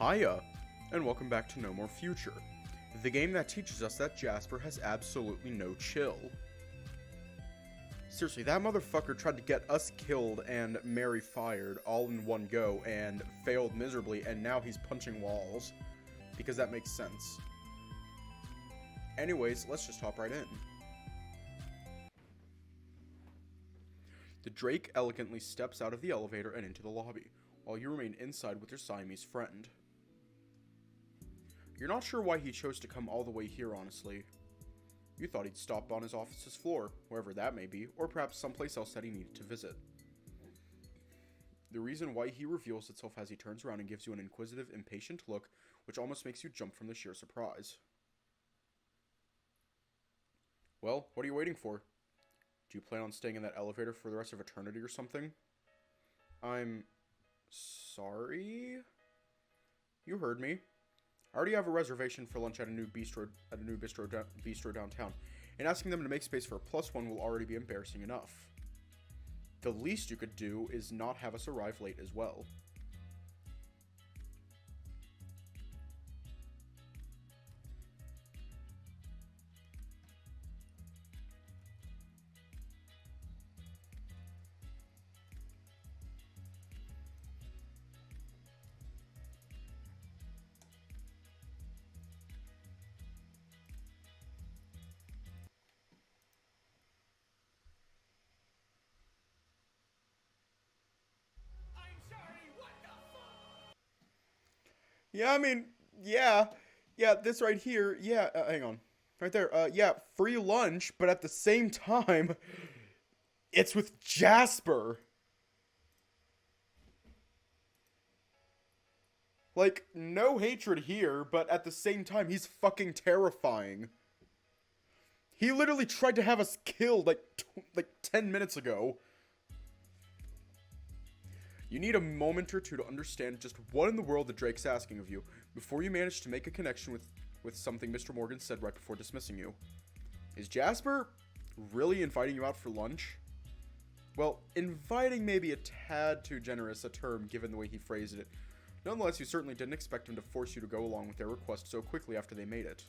Hiya, and welcome back to No More Future, the game that teaches us that Jasper has absolutely no chill. Seriously, that motherfucker tried to get us killed and Mary fired all in one go and failed miserably, and now he's punching walls. Because that makes sense. Anyways, let's just hop right in. The Drake elegantly steps out of the elevator and into the lobby, while you remain inside with your Siamese friend. You're not sure why he chose to come all the way here, honestly. You thought he'd stop on his office's floor, wherever that may be, or perhaps someplace else that he needed to visit. The reason why he reveals itself as he turns around and gives you an inquisitive, impatient look, which almost makes you jump from the sheer surprise. Well, what are you waiting for? Do you plan on staying in that elevator for the rest of eternity or something? I'm sorry? You heard me. I already have a reservation for lunch at a new bistro downtown, and asking them to make space for a +1 will already be embarrassing enough. The least you could do is not have us arrive late as well. Yeah, I mean, yeah, this right here, hang on, right there, yeah, free lunch, but at the same time, it's with Jasper. Like, no hatred here, but at the same time, he's fucking terrifying. He literally tried to have us killed, like 10 minutes ago. You need a moment or two to understand just what in the world the Drake's asking of you, before you manage to make a connection with something Mr. Morgan said right before dismissing you. Is Jasper really inviting you out for lunch? Well, inviting may be a tad too generous a term given the way he phrased it. Nonetheless, you certainly didn't expect him to force you to go along with their request so quickly after they made it.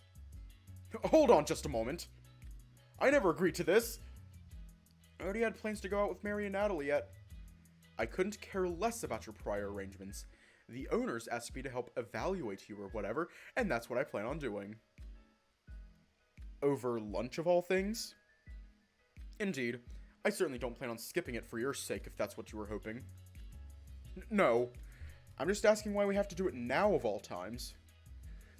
Hold on just a moment. I never agreed to this. I already had plans to go out with Mary and Natalie yet. I couldn't care less about your prior arrangements. The owners asked me to help evaluate you or whatever, and that's what I plan on doing. Over lunch of all things? Indeed. I certainly don't plan on skipping it for your sake if that's what you were hoping. No. I'm just asking why we have to do it now of all times.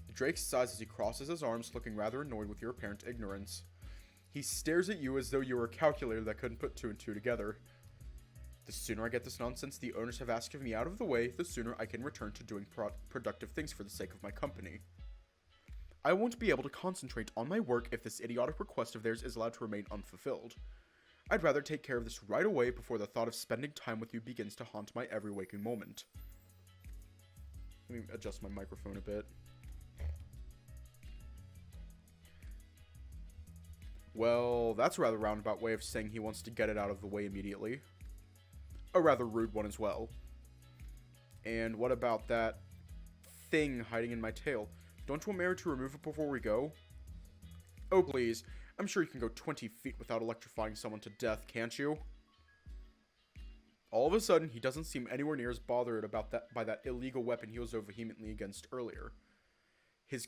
The Drake sighs as he crosses his arms, looking rather annoyed with your apparent ignorance. He stares at you as though you were a calculator that couldn't put two and two together. The sooner I get this nonsense the owners have asked of me out of the way, the sooner I can return to doing productive things for the sake of my company. I won't be able to concentrate on my work if this idiotic request of theirs is allowed to remain unfulfilled. I'd rather take care of this right away before the thought of spending time with you begins to haunt my every waking moment. Let me adjust my microphone a bit. Well, that's a rather roundabout way of saying he wants to get it out of the way immediately. A rather rude one as well. And what about that thing hiding in my tail? Don't you want Mary to remove it before we go? Oh, please. I'm sure you can go 20 feet without electrifying someone to death, can't you? All of a sudden, he doesn't seem anywhere near as bothered by that illegal weapon he was so vehemently against earlier. His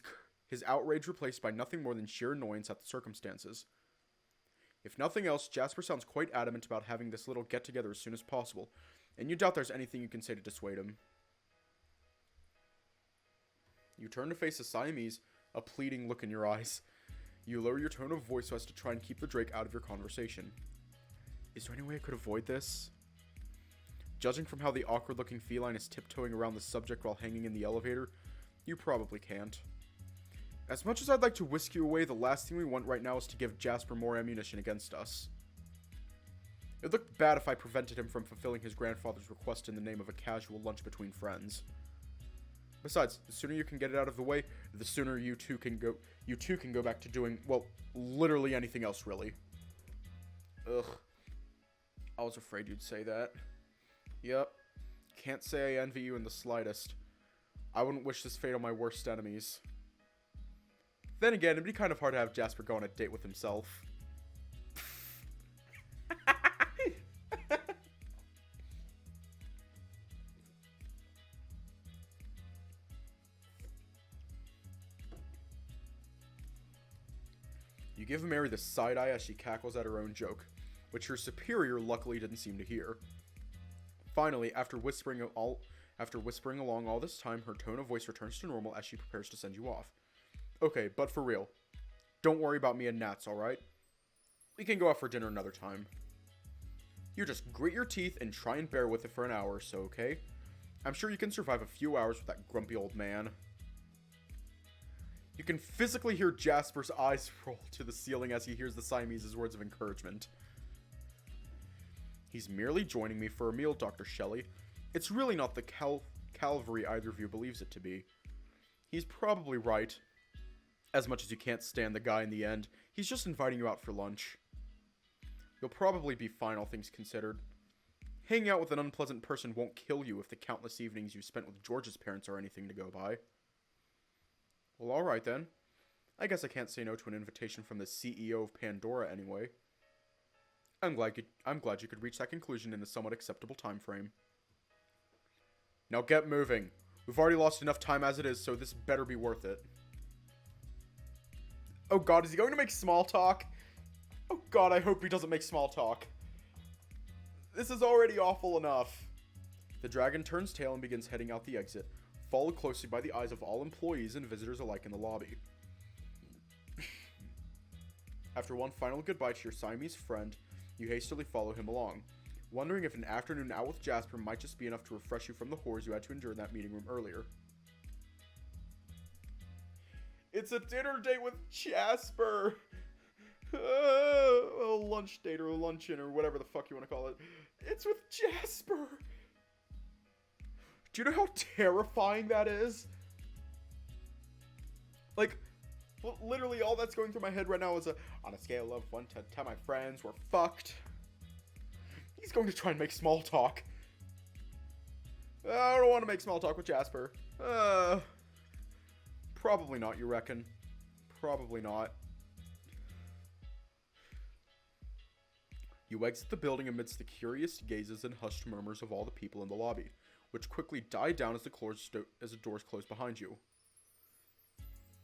outrage replaced by nothing more than sheer annoyance at the circumstances. If nothing else, Jasper sounds quite adamant about having this little get-together as soon as possible, and you doubt there's anything you can say to dissuade him. You turn to face the Siamese, a pleading look in your eyes. You lower your tone of voice so as to try and keep the Drake out of your conversation. Is there any way I could avoid this? Judging from how the awkward-looking feline is tiptoeing around the subject while hanging in the elevator, you probably can't. As much as I'd like to whisk you away, the last thing we want right now is to give Jasper more ammunition against us. It looked bad if I prevented him from fulfilling his grandfather's request in the name of a casual lunch between friends. Besides, the sooner you can get it out of the way, the sooner you two can go back to doing, well, literally anything else, really. Ugh. I was afraid you'd say that. Yep. Can't say I envy you in the slightest. I wouldn't wish this fate on my worst enemies. Then again, it'd be kind of hard to have Jasper go on a date with himself. You give Mary the side eye as she cackles at her own joke, which her superior luckily didn't seem to hear. Finally, after whispering along all this time, her tone of voice returns to normal as she prepares to send you off. Okay, but for real, don't worry about me and Nats, alright? We can go out for dinner another time. You just grit your teeth and try and bear with it for an hour or so, okay? I'm sure you can survive a few hours with that grumpy old man. You can physically hear Jasper's eyes roll to the ceiling as he hears the Siamese's words of encouragement. He's merely joining me for a meal, Dr. Shelley. It's really not the Calvary either of you believes it to be. He's probably right. As much as you can't stand the guy in the end, he's just inviting you out for lunch. You'll probably be fine, all things considered. Hanging out with an unpleasant person won't kill you if the countless evenings you spent with George's parents are anything to go by. Well, alright then. I guess I can't say no to an invitation from the CEO of Pandora anyway. I'm glad you could reach that conclusion in a somewhat acceptable time frame. Now get moving. We've already lost enough time as it is, so this better be worth it. Oh god, is he going to make small talk? Oh god, I hope he doesn't make small talk. This is already awful enough. The dragon turns tail and begins heading out the exit, followed closely by the eyes of all employees and visitors alike in the lobby. After one final goodbye to your Siamese friend, you hastily follow him along, wondering if an afternoon out with Jasper might just be enough to refresh you from the horrors you had to endure in that meeting room earlier. It's a dinner date with Jasper! A lunch date or a luncheon or whatever the fuck you want to call it. It's with Jasper! Do you know how terrifying that is? Like, literally all that's going through my head right now is on a scale of 1 to 10, my friends were fucked. He's going to try and make small talk. I don't want to make small talk with Jasper. Probably not, you reckon? Probably not. You exit the building amidst the curious gazes and hushed murmurs of all the people in the lobby, which quickly die down as the doors close behind you.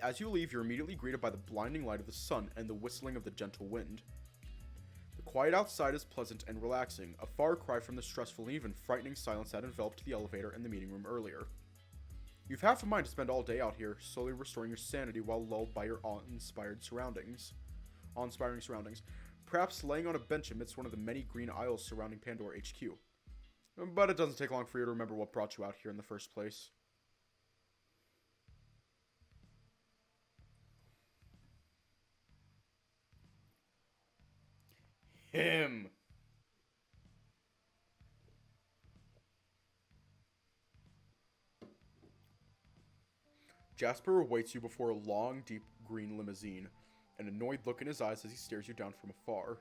As you leave, you're immediately greeted by the blinding light of the sun and the whistling of the gentle wind. The quiet outside is pleasant and relaxing, a far cry from the stressful and even frightening silence that enveloped the elevator and the meeting room earlier. You've half a mind to spend all day out here, slowly restoring your sanity while lulled by your awe-inspiring surroundings. Perhaps laying on a bench amidst one of the many green aisles surrounding Pandora HQ. But it doesn't take long for you to remember what brought you out here in the first place. Him! Jasper awaits you before a long, deep green limousine, an annoyed look in his eyes as he stares you down from afar.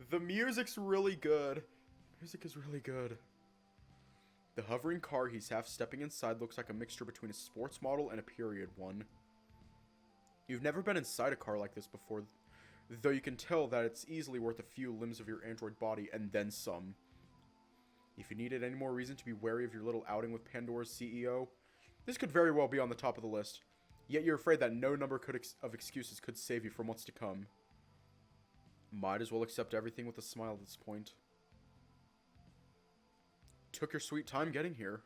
The music's really good. Music is really good. The hovering car he's half stepping inside looks like a mixture between a sports model and a period one. You've never been inside a car like this before, though you can tell that it's easily worth a few limbs of your android body and then some. If you needed any more reason to be wary of your little outing with Pandora's CEO, this could very well be on the top of the list, yet you're afraid that no number of excuses could save you from what's to come. Might as well accept everything with a smile at this point. Took your sweet time getting here.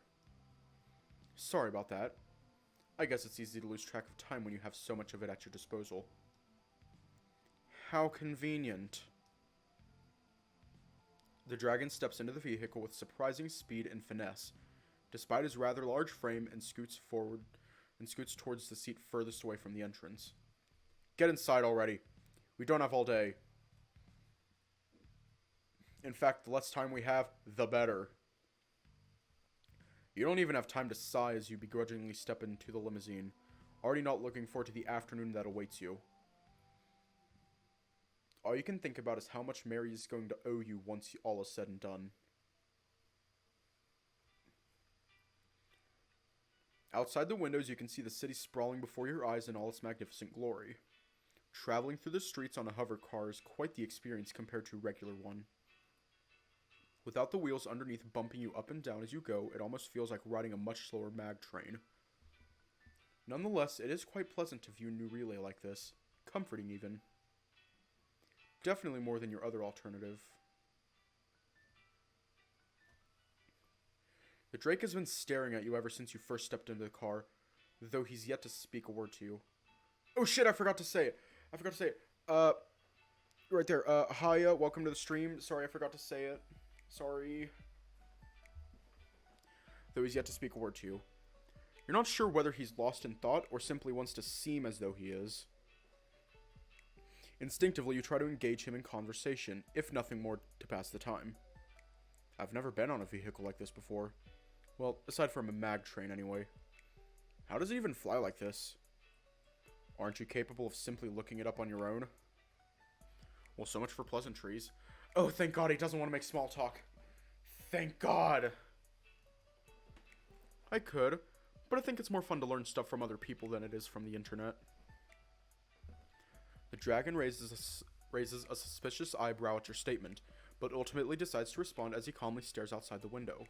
Sorry about that. I guess it's easy to lose track of time when you have so much of it at your disposal. How convenient. The dragon steps into the vehicle with surprising speed and finesse, despite his rather large frame, and scoots towards the seat furthest away from the entrance. Get inside already. We don't have all day. In fact, the less time we have, the better. You don't even have time to sigh as you begrudgingly step into the limousine, already not looking forward to the afternoon that awaits you. All you can think about is how much Mary is going to owe you once all is said and done. Outside the windows, you can see the city sprawling before your eyes in all its magnificent glory. Traveling through the streets on a hover car is quite the experience compared to a regular one. Without the wheels underneath bumping you up and down as you go, it almost feels like riding a much slower mag train. Nonetheless, it is quite pleasant to view a new relay like this. Comforting, even. Definitely more than your other alternative. The Drake has been staring at you ever since you first stepped into the car, though he's yet to speak a word to you. Oh shit, I forgot to say it. Right there. Hiya, welcome to the stream. Sorry, I forgot to say it. Sorry. Though he's yet to speak a word to you. You're not sure whether he's lost in thought or simply wants to seem as though he is. Instinctively, you try to engage him in conversation, if nothing more to pass the time. I've never been on a vehicle like this before. Well, aside from a mag train anyway. How does it even fly like this? Aren't you capable of simply looking it up on your own? Well, so much for pleasantries. Oh, thank God he doesn't want to make small talk. Thank God! I could, but I think it's more fun to learn stuff from other people than it is from the internet. The dragon raises a suspicious eyebrow at your statement, but ultimately decides to respond as he calmly stares outside the window.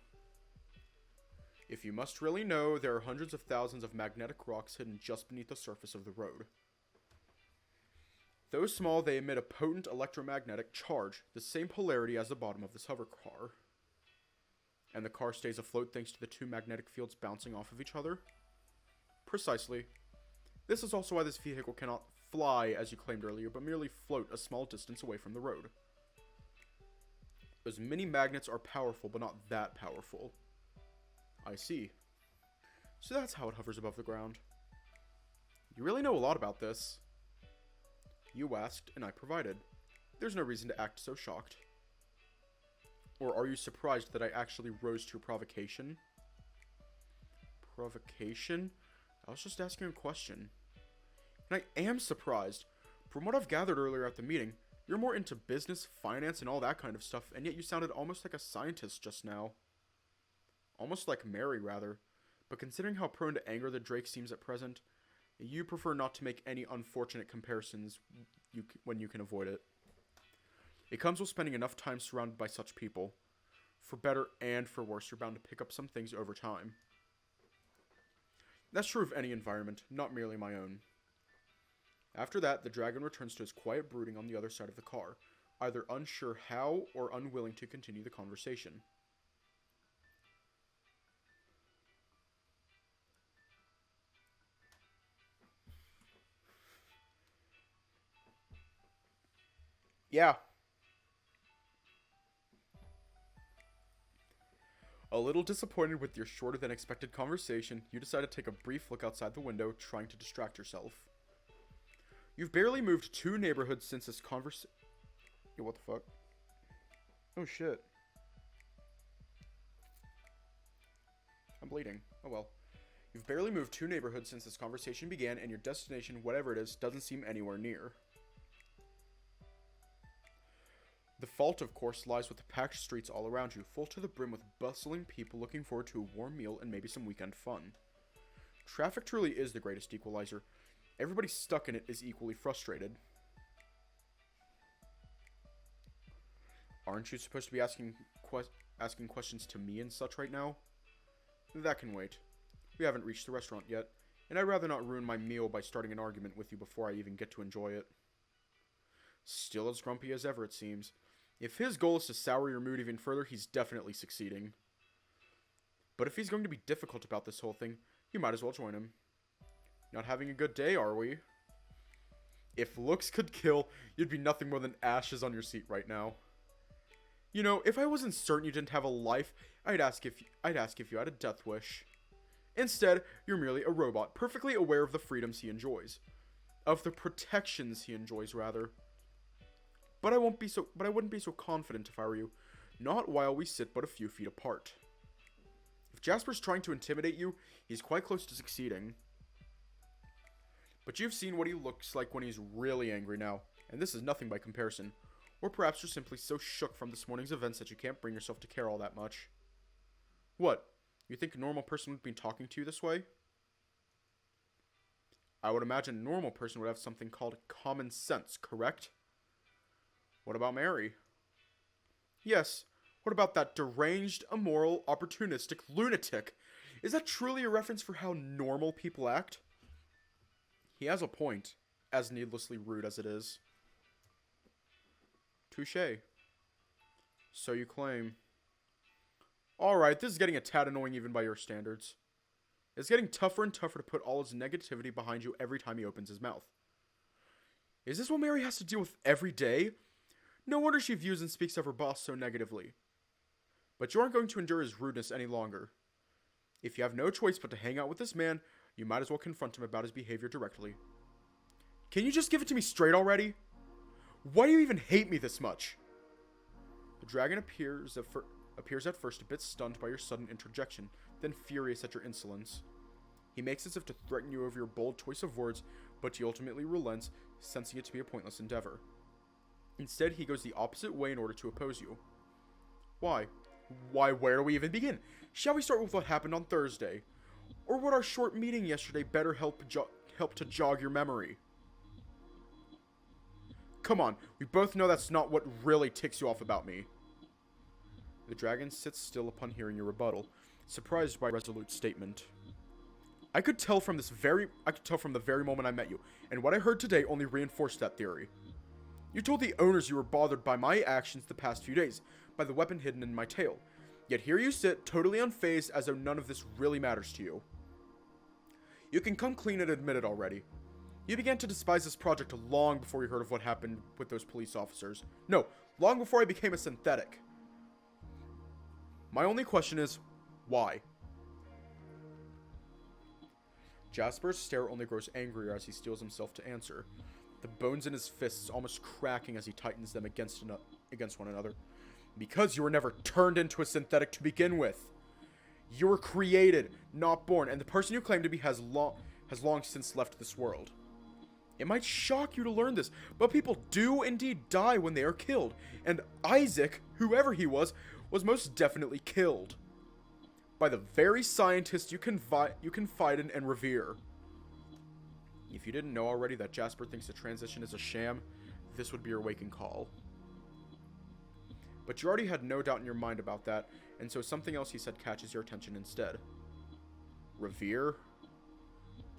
If you must really know, there are hundreds of thousands of magnetic rocks hidden just beneath the surface of the road. Though small, they emit a potent electromagnetic charge, the same polarity as the bottom of this hover car. And the car stays afloat thanks to the two magnetic fields bouncing off of each other? Precisely. This is also why this vehicle cannot fly, as you claimed earlier, but merely float a small distance away from the road. Those mini magnets are powerful, but not that powerful. I see. So that's how it hovers above the ground. You really know a lot about this. You asked, and I provided. There's no reason to act so shocked. Or are you surprised that I actually rose to your provocation? Provocation? I was just asking a question. And I am surprised. From what I've gathered earlier at the meeting, you're more into business, finance, and all that kind of stuff, and yet you sounded almost like a scientist just now. Almost like Mary, rather. But considering how prone to anger the Drake seems at present, you prefer not to make any unfortunate comparisons when you can avoid it. It comes with spending enough time surrounded by such people. For better and for worse, you're bound to pick up some things over time. That's true of any environment, not merely my own. After that, the dragon returns to his quiet brooding on the other side of the car, either unsure how or unwilling to continue the conversation. Yeah. A little disappointed with your shorter than expected conversation, you decide to take a brief look outside the window, trying to distract yourself. You've barely moved 2 neighborhoods since this conversation. Yo, what the fuck? Oh shit. I'm bleeding. Oh well. You've barely moved 2 neighborhoods since this conversation began, and your destination, whatever it is, doesn't seem anywhere near. The fault, of course, lies with the packed streets all around you, full to the brim with bustling people looking forward to a warm meal and maybe some weekend fun. Traffic truly is the greatest equalizer. Everybody stuck in it is equally frustrated. Aren't you supposed to be asking questions to me and such right now? That can wait. We haven't reached the restaurant yet, and I'd rather not ruin my meal by starting an argument with you before I even get to enjoy it. Still as grumpy as ever, it seems. If his goal is to sour your mood even further, he's definitely succeeding. But if he's going to be difficult about this whole thing, you might as well join him. Not having a good day, are we? If looks could kill, you'd be nothing more than ashes on your seat right now. You know, if I wasn't certain you didn't have a life, I'd ask if you had a death wish. Instead, you're merely a robot, perfectly aware of the freedoms he enjoys. Of the protections he enjoys, rather. But I wouldn't be so confident if I were you. Not while we sit but a few feet apart. If Jasper's trying to intimidate you, he's quite close to succeeding. But you've seen what he looks like when he's really angry now, and this is nothing by comparison. Or perhaps you're simply so shook from this morning's events that you can't bring yourself to care all that much. What? You think a normal person would be talking to you this way? I would imagine a normal person would have something called common sense, correct? What about Mary? Yes, what about that deranged, immoral, opportunistic lunatic? Is that truly a reference for how normal people act? He has a point, as needlessly rude as it is. Touché. So you claim. Alright, this is getting a tad annoying even by your standards. It's getting tougher and tougher to put all his negativity behind you every time he opens his mouth. Is this what Mary has to deal with every day? No wonder she views and speaks of her boss so negatively. But you aren't going to endure his rudeness any longer. If you have no choice but to hang out with this man, you might as well confront him about his behavior directly. Can you just give it to me straight already? Why do you even hate me this much? The dragon appears at first a bit stunned by your sudden interjection, then furious at your insolence. He makes as if to threaten you over your bold choice of words, but he ultimately relents, sensing it to be a pointless endeavor. Instead, he goes the opposite way in order to oppose you. Why? Where do we even begin? Shall we start with what happened on Thursday? Or would our short meeting yesterday better help to jog your memory? Come on, we both know that's not what really ticks you off about me. The dragon sits still upon hearing your rebuttal, surprised by your resolute statement. I could tell from the very moment I met you, and what I heard today only reinforced that theory. You told the owners you were bothered by my actions the past few days, by the weapon hidden in my tail. Yet here you sit, totally unfazed, as though none of this really matters to you. You can come clean and admit it already. You began to despise this project long before you heard of what happened with those police officers. No, long before I became a synthetic. My only question is, why? Jasper's stare only grows angrier as he steels himself to answer, the bones in his fists almost cracking as he tightens them against one another. Because you were never turned into a synthetic to begin with. You were created, not born, and the person you claim to be has long since left this world. It might shock you to learn this, but people do indeed die when they are killed, and Isaac, whoever he was most definitely killed. By the very scientist you confide in and revere. If you didn't know already that Jasper thinks the transition is a sham, this would be your waking call. But you already had no doubt in your mind about that, and so something else he said catches your attention instead. Revere?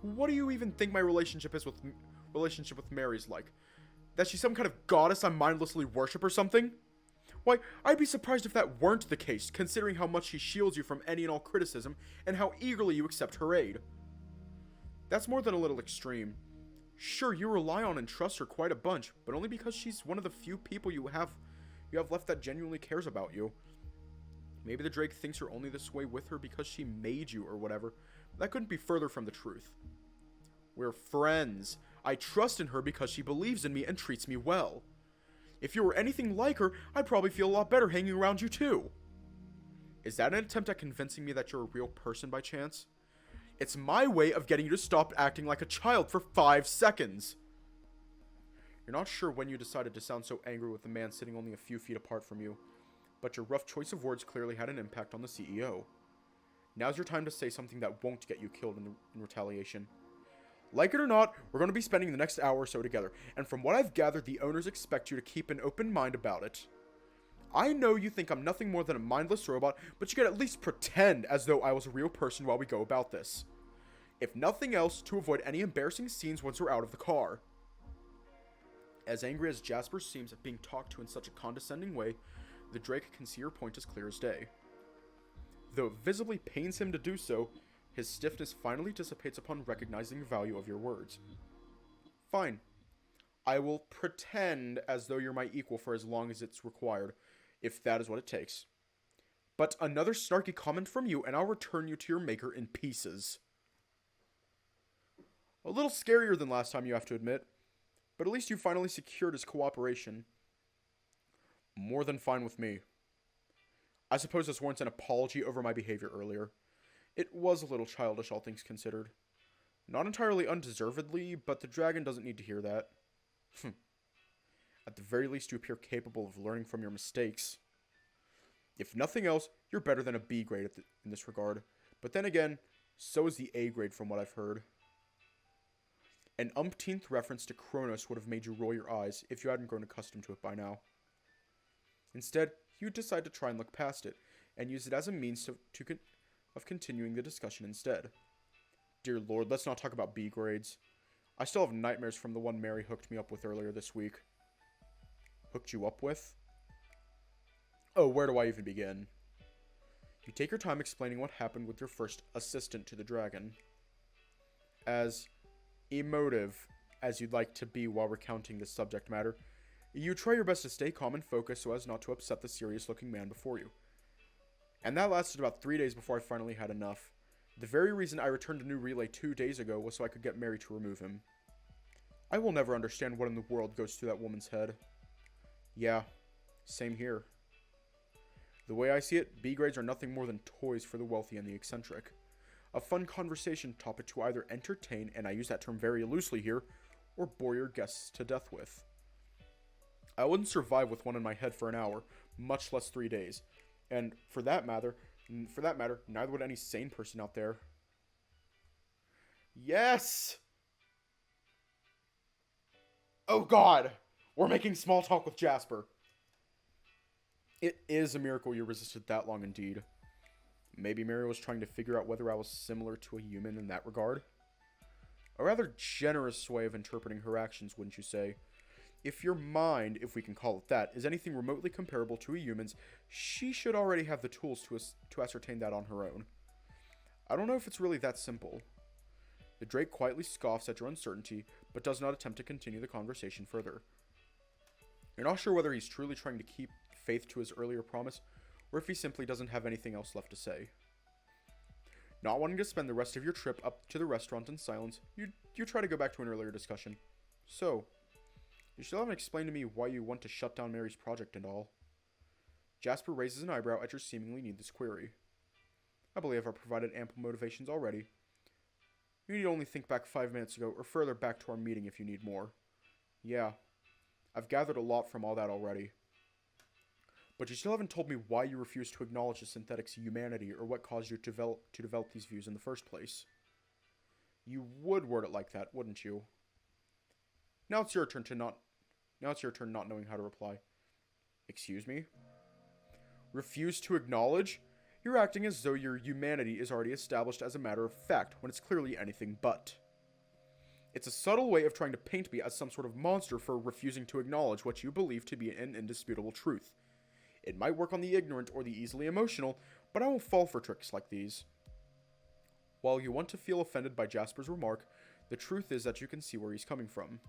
What do you even think my relationship with Mary's like? That she's some kind of goddess I mindlessly worship or something? Why, I'd be surprised if that weren't the case, considering how much she shields you from any and all criticism, and how eagerly you accept her aid. That's more than a little extreme. Sure, you rely on and trust her quite a bunch, but only because she's one of the few people you have left that genuinely cares about you. Maybe the Drake thinks you're only this way with her because she made you or whatever. That couldn't be further from the truth. We're friends. I trust in her because she believes in me and treats me well. If you were anything like her, I'd probably feel a lot better hanging around you too. Is that an attempt at convincing me that you're a real person by chance? It's my way of getting you to stop acting like a child for 5 seconds. You're not sure when you decided to sound so angry with the man sitting only a few feet apart from you, but your rough choice of words clearly had an impact on the CEO. Now's your time to say something that won't get you killed in retaliation. Like it or not, we're going to be spending the next hour or so together, and from what I've gathered, the owners expect you to keep an open mind about it. I know you think I'm nothing more than a mindless robot, but you can at least pretend as though I was a real person while we go about this. If nothing else, to avoid any embarrassing scenes once we're out of the car. As angry as Jasper seems at being talked to in such a condescending way, the Drake can see your point as clear as day. Though it visibly pains him to do so, his stiffness finally dissipates upon recognizing the value of your words. Fine. I will pretend as though you're my equal for as long as it's required, if that is what it takes. But another snarky comment from you, and I'll return you to your maker in pieces. A little scarier than last time, you have to admit, but at least you finally secured his cooperation. More than fine with me. I suppose this warrants an apology over my behavior earlier. It was a little childish, all things considered. Not entirely undeservedly, but the dragon doesn't need to hear that. At the very least, you appear capable of learning from your mistakes. If nothing else, you're better than a B grade in this regard. But then again, so is the A grade from what I've heard. An umpteenth reference to Kronos would have made you roll your eyes if you hadn't grown accustomed to it by now. Instead, you decide to try and look past it, and use it as a means of continuing the discussion instead. Dear Lord, let's not talk about B grades. I still have nightmares from the one Mary hooked me up with earlier this week. Hooked you up with? Oh, where do I even begin? You take your time explaining what happened with your first assistant to the dragon. As emotive as you'd like to be while recounting this subject matter, you try your best to stay calm and focused so as not to upset the serious-looking man before you. And that lasted about 3 days before I finally had enough. The very reason I returned a new relay 2 days ago was so I could get Mary to remove him. I will never understand what in the world goes through that woman's head. Yeah, same here. The way I see it, B grades are nothing more than toys for the wealthy and the eccentric. A fun conversation topic to either entertain, and I use that term very loosely here, or bore your guests to death with. I wouldn't survive with one in my head for an hour, much less 3 days. And for that matter, neither would any sane person out there. Yes! Oh god! We're making small talk with Jasper. It is a miracle you resisted that long indeed. Maybe Mary was trying to figure out whether I was similar to a human in that regard. A rather generous way of interpreting her actions, wouldn't you say? If your mind, if we can call it that, is anything remotely comparable to a human's, she should already have the tools to ascertain that on her own. I don't know if it's really that simple. The Drake quietly scoffs at your uncertainty, but does not attempt to continue the conversation further. You're not sure whether he's truly trying to keep faith to his earlier promise, or if he simply doesn't have anything else left to say. Not wanting to spend the rest of your trip up to the restaurant in silence, you try to go back to an earlier discussion. So, you still haven't explained to me why you want to shut down Mary's project and all. Jasper raises an eyebrow at your seemingly needless query. I believe I've provided ample motivations already. You need only think back 5 minutes ago, or further back to our meeting if you need more. Yeah, I've gathered a lot from all that already. But you still haven't told me why you refuse to acknowledge the synthetic's humanity, or what caused you to develop these views in the first place. You would word it like that, wouldn't you? Now it's your turn not knowing how to reply. Excuse me? Refuse to acknowledge? You're acting as though your humanity is already established as a matter of fact, when it's clearly anything but. It's a subtle way of trying to paint me as some sort of monster for refusing to acknowledge what you believe to be an indisputable truth. It might work on the ignorant or the easily emotional, but I won't fall for tricks like these. While you want to feel offended by Jasper's remark, the truth is that you can see where he's coming from.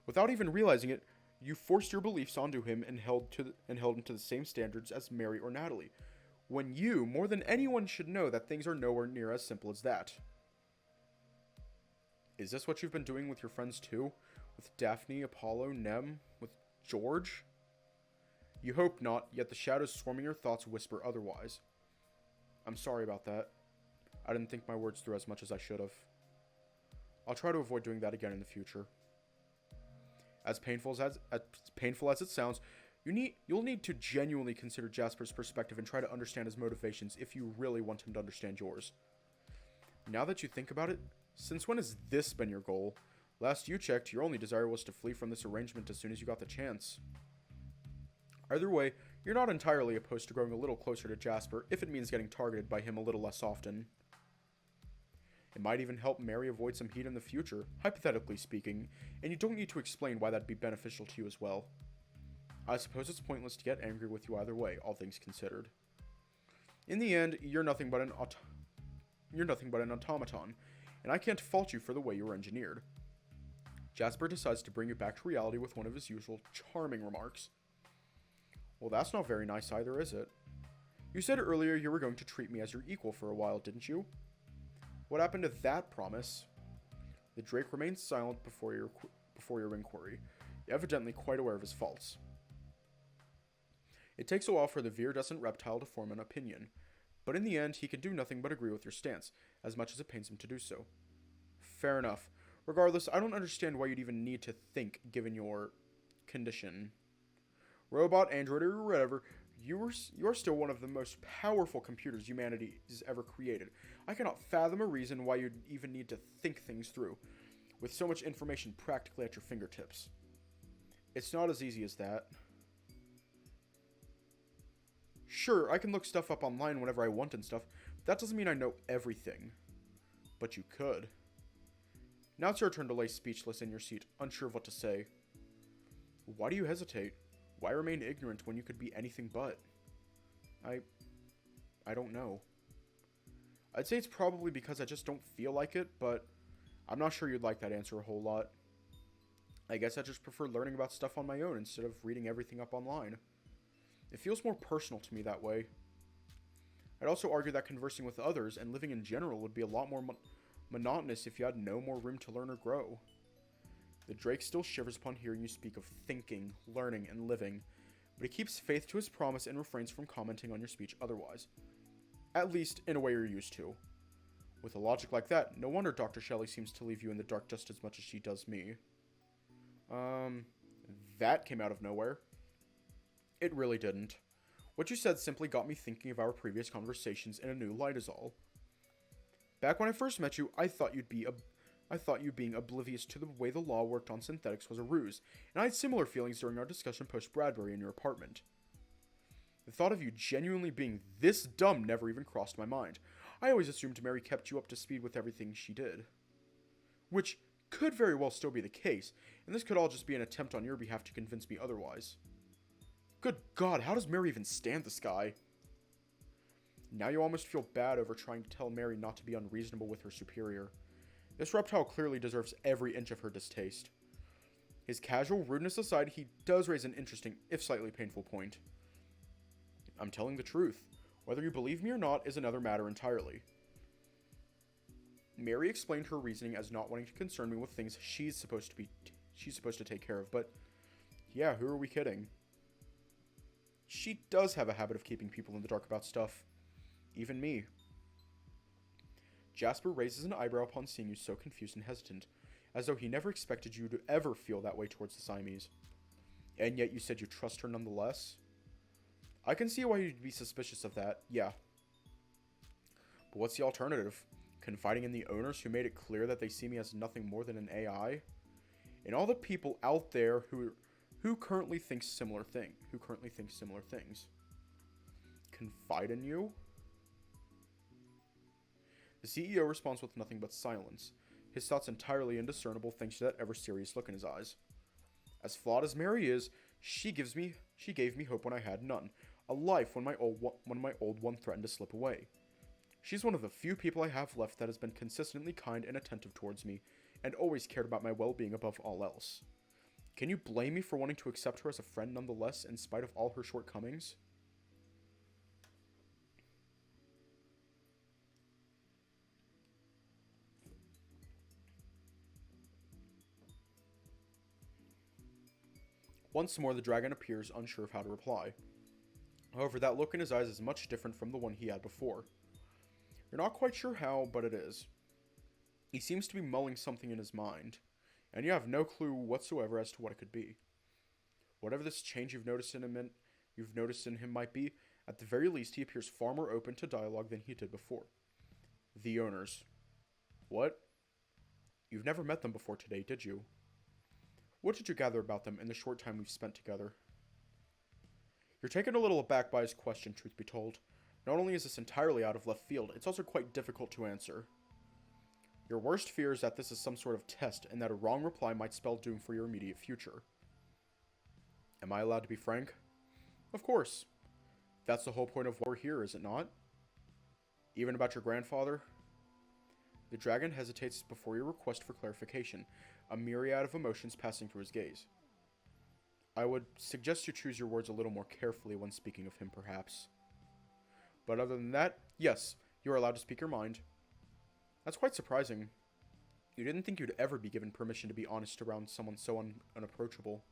Without even realizing it, you forced your beliefs onto him and held him to the same standards as Mary or Natalie, when you, more than anyone, should know that things are nowhere near as simple as that. Is this what you've been doing with your friends too? With Daphne, Apollo, Nem, with George? You hope not, yet the shadows swarming your thoughts whisper otherwise. I'm sorry about that. I didn't think my words through as much as I should have. I'll try to avoid doing that again in the future. As painful as it sounds, you'll need to genuinely consider Jasper's perspective and try to understand his motivations if you really want him to understand yours. Now that you think about it, since when has this been your goal? Last you checked, your only desire was to flee from this arrangement as soon as you got the chance. Either way, you're not entirely opposed to growing a little closer to Jasper if it means getting targeted by him a little less often. It might even help Mary avoid some heat in the future, hypothetically speaking, and you don't need to explain why that'd be beneficial to you as well. I suppose it's pointless to get angry with you either way, all things considered. In the end, you're nothing but an automaton, and I can't fault you for the way you were engineered. Jasper decides to bring you back to reality with one of his usual charming remarks. Well, that's not very nice either, is it? You said earlier you were going to treat me as your equal for a while, didn't you? What happened to that promise? The Drake remained silent before your inquiry, evidently quite aware of his faults. It takes a while for the viridescent reptile to form an opinion, but in the end he can do nothing but agree with your stance, as much as it pains him to do so. Fair enough. Regardless, I don't understand why you'd even need to think, given your condition. Robot, android, or whatever, you are still one of the most powerful computers humanity has ever created. I cannot fathom a reason why you'd even need to think things through. with so much information practically at your fingertips. It's not as easy as that. Sure, I can look stuff up online whenever I want and stuff, but that doesn't mean I know everything. But you could. Now it's your turn to lay speechless in your seat, unsure of what to say. Why do you hesitate? Why remain ignorant when you could be anything but? I don't know. I'd say it's probably because I just don't feel like it, but I'm not sure you'd like that answer a whole lot. I guess I just prefer learning about stuff on my own instead of reading everything up online. It feels more personal to me that way. I'd also argue that conversing with others and living in general would be a lot more monotonous if you had no more room to learn or grow. The Drake still shivers upon hearing you speak of thinking, learning, and living, but he keeps faith to his promise and refrains from commenting on your speech otherwise. At least, in a way you're used to. With a logic like that, no wonder Dr. Shelley seems to leave you in the dark just as much as she does me. That came out of nowhere. It really didn't. What you said simply got me thinking of our previous conversations in a new light is all. Back when I first met you, I thought you being oblivious to the way the law worked on synthetics was a ruse, and I had similar feelings during our discussion post-Bradbury in your apartment. The thought of you genuinely being this dumb never even crossed my mind. I always assumed Mary kept you up to speed with everything she did. Which could very well still be the case, and this could all just be an attempt on your behalf to convince me otherwise. Good God, how does Mary even stand this guy? Now you almost feel bad over trying to tell Mary not to be unreasonable with her superior. This reptile clearly deserves every inch of her distaste. His casual rudeness aside, he does raise an interesting, if slightly painful point. I'm telling the truth. Whether you believe me or not is another matter entirely. Mary explained her reasoning as not wanting to concern me with things she's supposed to take care of, but yeah, who are we kidding? She does have a habit of keeping people in the dark about stuff. Even me. Jasper raises an eyebrow upon seeing you so confused and hesitant, as though he never expected you to ever feel that way towards the Siamese. And yet you said you trust her nonetheless? I can see why you'd be suspicious of that, yeah. But what's the alternative? Confiding in the owners who made it clear that they see me as nothing more than an AI? And all the people out there who currently think similar things. Confide in you? The CEO responds with nothing but silence, his thoughts entirely indiscernible thanks to that ever-serious look in his eyes. As flawed as Mary is, she gave me hope when I had none, a life when my old one threatened to slip away. She's one of the few people I have left that has been consistently kind and attentive towards me, and always cared about my well-being above all else. Can you blame me for wanting to accept her as a friend nonetheless, in spite of all her shortcomings? Once more, the dragon appears, unsure of how to reply. However, that look in his eyes is much different from the one he had before. You're not quite sure how, but it is. He seems to be mulling something in his mind, and you have no clue whatsoever as to what it could be. Whatever this change you've noticed in him might be, at the very least he appears far more open to dialogue than he did before. The owners. What? You've never met them before today, did you? What did you gather about them in the short time we've spent together? You're taken a little aback by his question, truth be told. Not only is this entirely out of left field, it's also quite difficult to answer. Your worst fear is that this is some sort of test, and that a wrong reply might spell doom for your immediate future. Am I allowed to be frank? Of course. That's the whole point of why we're here, is it not? Even about your grandfather? The dragon hesitates before your request for clarification, a myriad of emotions passing through his gaze. I would suggest you choose your words a little more carefully when speaking of him, perhaps. But other than that, yes, you are allowed to speak your mind. That's quite surprising. You didn't think you'd ever be given permission to be honest around someone so unapproachable.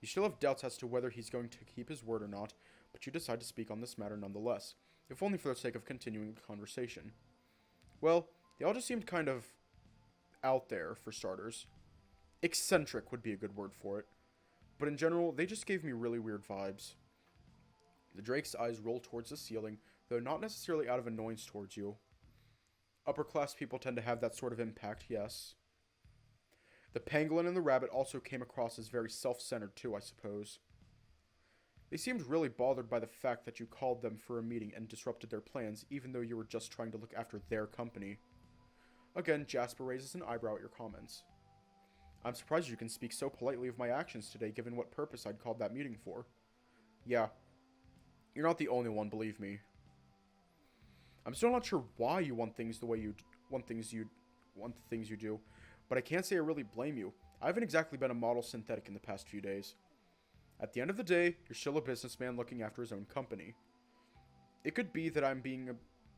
You still have doubts as to whether he's going to keep his word or not, but you decide to speak on this matter nonetheless, if only for the sake of continuing the conversation. Well, they all just seemed kind of out there, for starters. Eccentric would be a good word for it. But in general, they just gave me really weird vibes. The Drake's eyes roll towards the ceiling, though not necessarily out of annoyance towards you. Upper-class people tend to have that sort of impact, yes. The pangolin and the rabbit also came across as very self-centered too, I suppose. They seemed really bothered by the fact that you called them for a meeting and disrupted their plans, even though you were just trying to look after their company. Again, Jasper raises an eyebrow at your comments. I'm surprised you can speak so politely of my actions today, given what purpose I'd called that meeting for. Yeah. You're not the only one, believe me. I'm still not sure why you want things the way you want the things you do, but I can't say I really blame you. I haven't exactly been a model synthetic in the past few days. At the end of the day, you're still a businessman looking after his own company. It could be that I'm being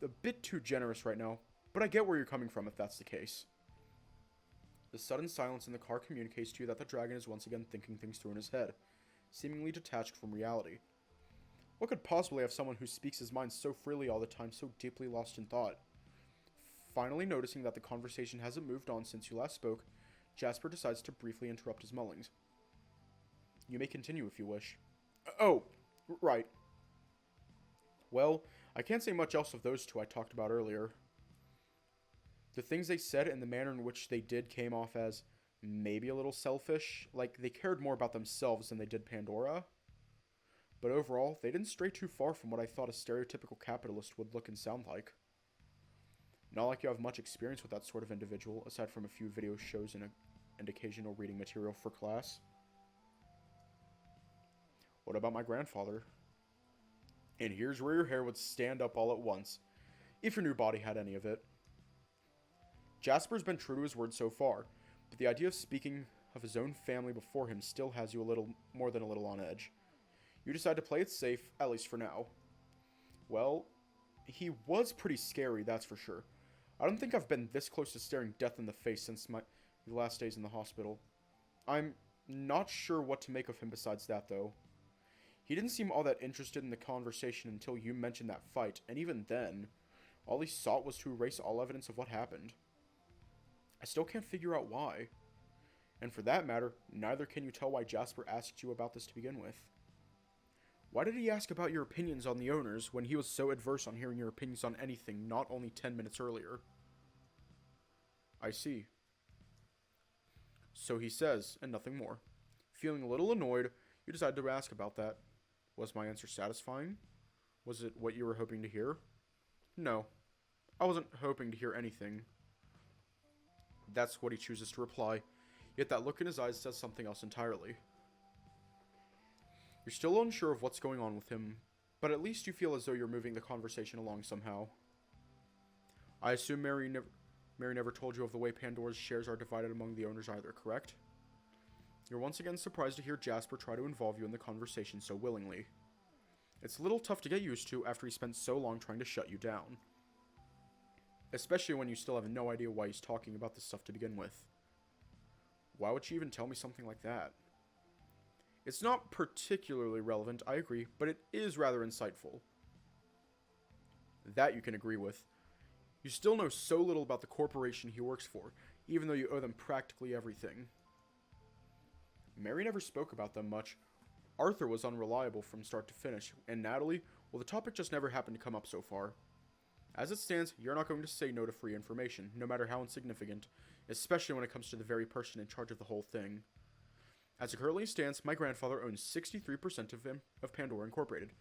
a bit too generous right now, but I get where you're coming from if that's the case. The sudden silence in the car communicates to you that the dragon is once again thinking things through in his head, seemingly detached from reality. What could possibly have someone who speaks his mind so freely all the time so deeply lost in thought? Finally noticing that the conversation hasn't moved on since you last spoke, Jasper decides to briefly interrupt his mullings. You may continue if you wish. Oh, right. Well, I can't say much else of those two I talked about earlier. The things they said and the manner in which they did came off as maybe a little selfish, like they cared more about themselves than they did Pandora. But overall, they didn't stray too far from what I thought a stereotypical capitalist would look and sound like. Not like you have much experience with that sort of individual, aside from a few video shows and occasional reading material for class. What about my grandfather? And here's where your hair would stand up all at once, if your new body had any of it. Jasper's been true to his word so far, but the idea of speaking of his own family before him still has you a little more than a little on edge. You decide to play it safe, at least for now. Well, he was pretty scary, that's for sure. I don't think I've been this close to staring death in the face since my last days in the hospital. I'm not sure what to make of him besides that, though. He didn't seem all that interested in the conversation until you mentioned that fight, and even then, all he sought was to erase all evidence of what happened. I still can't figure out why. And for that matter, neither can you tell why Jasper asked you about this to begin with. Why did he ask about your opinions on the owners when he was so adverse on hearing your opinions on anything not only 10 minutes earlier? I see. So he says, and nothing more. Feeling a little annoyed, you decide to ask about that. Was my answer satisfying? Was it what you were hoping to hear? No. I wasn't hoping to hear anything. That's what he chooses to reply, yet that look in his eyes says something else entirely. You're still unsure of what's going on with him, but at least you feel as though you're moving the conversation along somehow. I assume Mary never told you of the way Pandora's shares are divided among the owners either, correct? You're once again surprised to hear Jasper try to involve you in the conversation so willingly. It's a little tough to get used to after he spent so long trying to shut you down. Especially when you still have no idea why he's talking about this stuff to begin with. Why would she even tell me something like that? It's not particularly relevant, I agree, but it is rather insightful. That you can agree with. You still know so little about the corporation he works for, even though you owe them practically everything. Mary never spoke about them much. Arthur was unreliable from start to finish, and Natalie, well, the topic just never happened to come up so far. As it stands, you're not going to say no to free information, no matter how insignificant, especially when it comes to the very person in charge of the whole thing. As it currently stands, my grandfather owns 63% of Pandora Incorporated.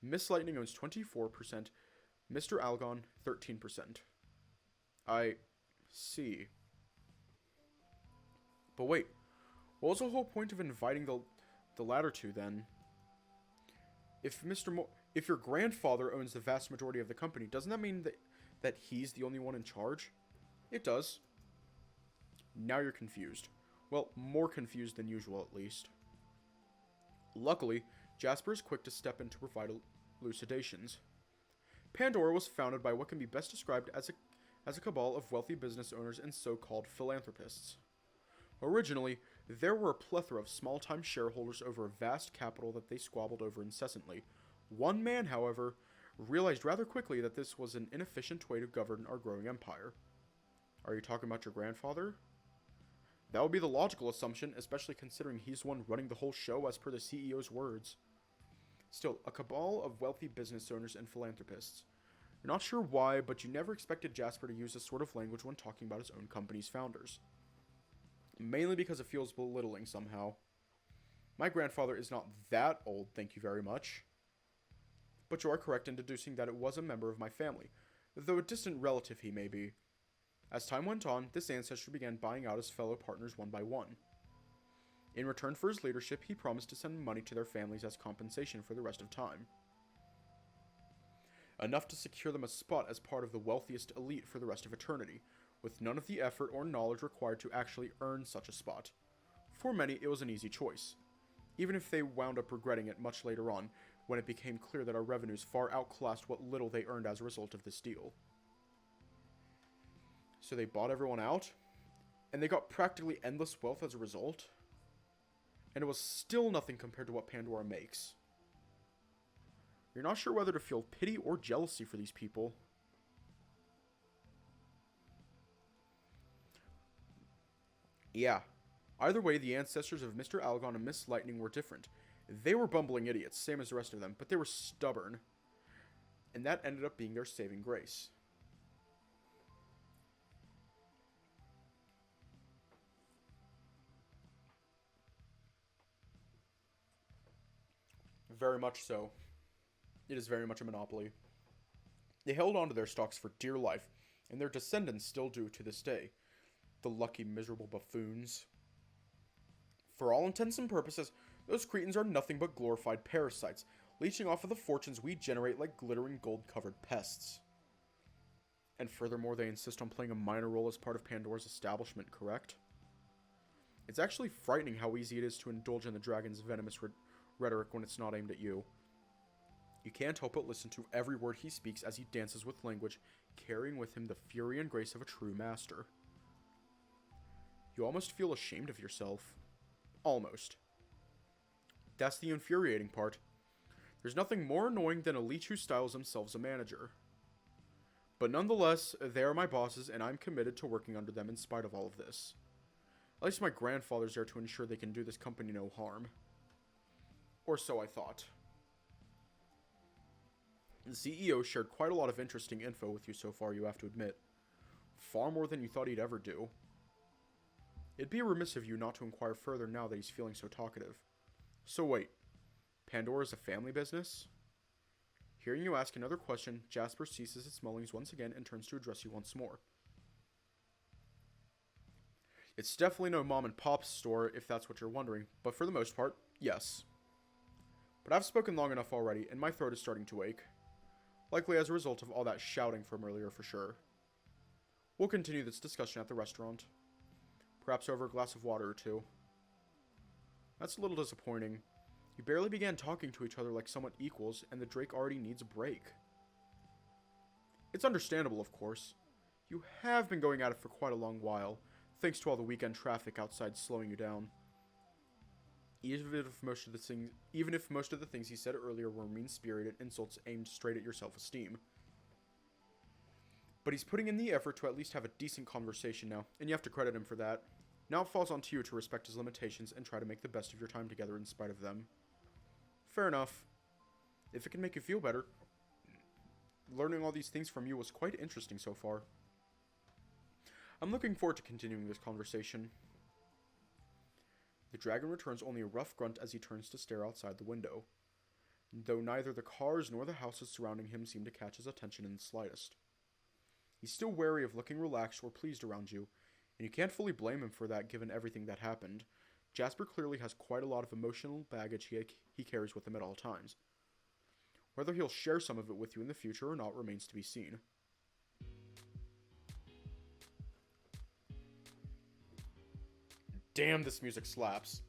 Miss Lightning owns 24%, Mr. Algon 13%. I see. But wait, what was the whole point of inviting the latter two then? If your grandfather owns the vast majority of the company, doesn't that mean that he's the only one in charge? It does. Now you're confused. Well, more confused than usual, at least. Luckily, Jasper is quick to step in to provide elucidations. Pandora was founded by what can be best described as a cabal of wealthy business owners and so-called philanthropists. Originally, there were a plethora of small-time shareholders over a vast capital that they squabbled over incessantly. One man, however, realized rather quickly that this was an inefficient way to govern our growing empire. Are you talking about your grandfather? That would be the logical assumption, especially considering he's the one running the whole show as per the CEO's words. Still, a cabal of wealthy business owners and philanthropists. You're not sure why, but you never expected Jasper to use this sort of language when talking about his own company's founders. mainly because it feels belittling somehow. My grandfather is not that old, thank you very much. But you are correct in deducing that it was a member of my family, though a distant relative he may be. As time went on, this ancestor began buying out his fellow partners one by one. In return for his leadership, he promised to send money to their families as compensation for the rest of time. Enough to secure them a spot as part of the wealthiest elite for the rest of eternity, with none of the effort or knowledge required to actually earn such a spot. For many, it was an easy choice, even if they wound up regretting it much later on, when it became clear that our revenues far outclassed what little they earned as a result of this deal. So they bought everyone out, and they got practically endless wealth as a result, and it was still nothing compared to what Pandora makes. You're not sure whether to feel pity or jealousy for these people. Yeah. Either way, the ancestors of Mr. Algon and Miss Lightning were different. They were bumbling idiots, same as the rest of them, but they were stubborn. And that ended up being their saving grace. Very much so. It is very much a monopoly. They held on to their stocks for dear life, and their descendants still do to this day. The lucky, miserable buffoons. For all intents and purposes, those cretins are nothing but glorified parasites, leeching off of the fortunes we generate like glittering gold-covered pests. And furthermore, they insist on playing a minor role as part of Pandora's establishment, correct? It's actually frightening how easy it is to indulge in the dragon's venomous rhetoric when it's not aimed at you. You can't help but listen to every word he speaks as he dances with language, carrying with him the fury and grace of a true master. You almost feel ashamed of yourself. Almost. That's the infuriating part. There's nothing more annoying than a leech who styles themselves a manager. But nonetheless, they are my bosses, and I'm committed to working under them in spite of all of this. At least my grandfather's there to ensure they can do this company no harm. Or so I thought. The CEO shared quite a lot of interesting info with you so far, you have to admit. Far more than you thought he'd ever do. It'd be remiss of you not to inquire further now that he's feeling so talkative. So wait, Pandora's a family business? Hearing you ask another question, Jasper ceases its mullings once again and turns to address you once more. It's definitely no mom and pop store, if that's what you're wondering, but for the most part, yes. But I've spoken long enough already, and my throat is starting to ache. Likely as a result of all that shouting from earlier for sure. We'll continue this discussion at the restaurant. Perhaps over a glass of water or two. That's a little disappointing. You barely began talking to each other like somewhat equals, and the Drake already needs a break. It's understandable, of course. You have been going at it for quite a long while, thanks to all the weekend traffic outside slowing you down. Even if most of the things he said earlier were mean-spirited insults aimed straight at your self-esteem. But he's putting in the effort to at least have a decent conversation now, and you have to credit him for that. Now it falls onto you to respect his limitations and try to make the best of your time together in spite of them. Fair enough. If it can make you feel better, learning all these things from you was quite interesting so far. I'm looking forward to continuing this conversation. The dragon returns only a rough grunt as he turns to stare outside the window, though neither the cars nor the houses surrounding him seem to catch his attention in the slightest. He's still wary of looking relaxed or pleased around you, and you can't fully blame him for that given everything that happened. Jasper clearly has quite a lot of emotional baggage he carries with him at all times. Whether he'll share some of it with you in the future or not remains to be seen. Damn, this music slaps.